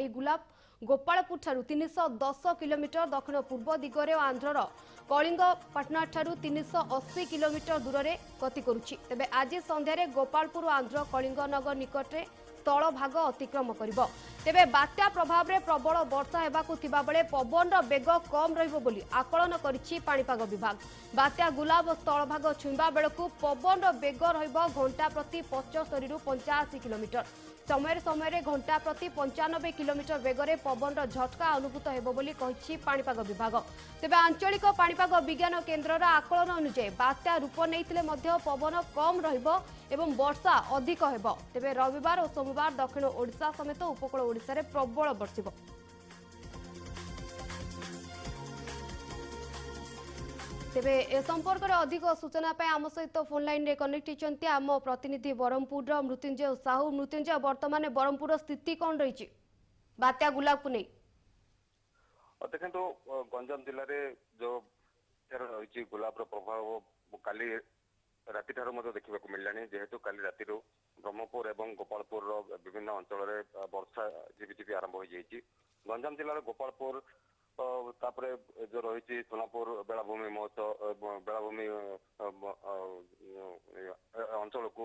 यह गुलाब गोपालपुर ठारू 310 किलोमीटर दक्षिण पूर्व दिगरे और आंध्रर कलिंगपाटना ठारू 380 किलोमीटर दूर में गति करुछि। तेबे आज संध्यारे गोपालपुर और आंध्र कलिंगनगर निकटरे स्थल भाग अतिक्रम करिबो। तेबे बात्या प्रभाव में प्रबल वर्षा हेबाकु थिबा बेले पवन बेग कम रहिबो बोली आकलन करिछि पाणीपाग विभाग। बात्या गुलाब स्थल भाग छुइबा बेलकु पवन बेग रहिबो घंटा प्रति 75 रु 85 किलोमीटर। समय समय घंटा प्रति 95 किलोमीटर बेगरे पवन झटका अनुभूत हेबो बोली कहिछि पाणीपाग विभाग। तेबे आंचलिक पाणीपाग विज्ञान केन्द्रर आकलन अनुसार बात्या रूप नैथिले मध्य पवन कम रहिबो एवं वर्षा अधिक हेबो। तेबे रविवार और सोमवार दक्षिण ओडिशा समेत उपकूल ओडिशा रे प्रबल वर्षिबो। तेबे ए संपर्क में अधिक सूचना आम सहित फोन लाइन रे कनेक्ट होती आम प्रतिनिधि ब्रह्मपुर मृत्युंजय साहू। मृत्युंजय वर्तमान ब्रह्मपुर स्थिति कौन रही बात्या गुलाब को नहीं? देखो गंजाम जिले में जो रही गुलाब प्रभाव काली राति देखा मिलला जेहेतु काली राति ब्रह्मपुर और गोपालपुर विभिन्न अंचल वर्षा झिपिझिपि आरंभ हो जाए। गंजाम जिले गोपालपुर तापरे जो रही सोनापुर बेलाभूमि महोत्सव बेलाभूमि अंचल को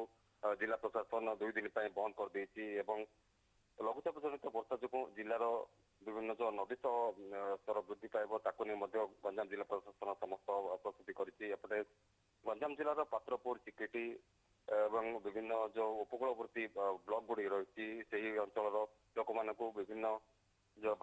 जिला प्रशासन 2 दिन बंद कर देती एवं लघुचाप जनित वर्षा जो जिलार विभिन्न जो नदी स्तर वृद्धि पाइब ताकू नहीं गंजाम जिला प्रशासन समस्त प्रस्तुति करपटे गंजाम जिलार पात्रपुर चिकेटी एवं विभिन्न जो उपकूलवर्ती ब्लॉक गुड़ी रही अंचल लोक मान विभिन्न जो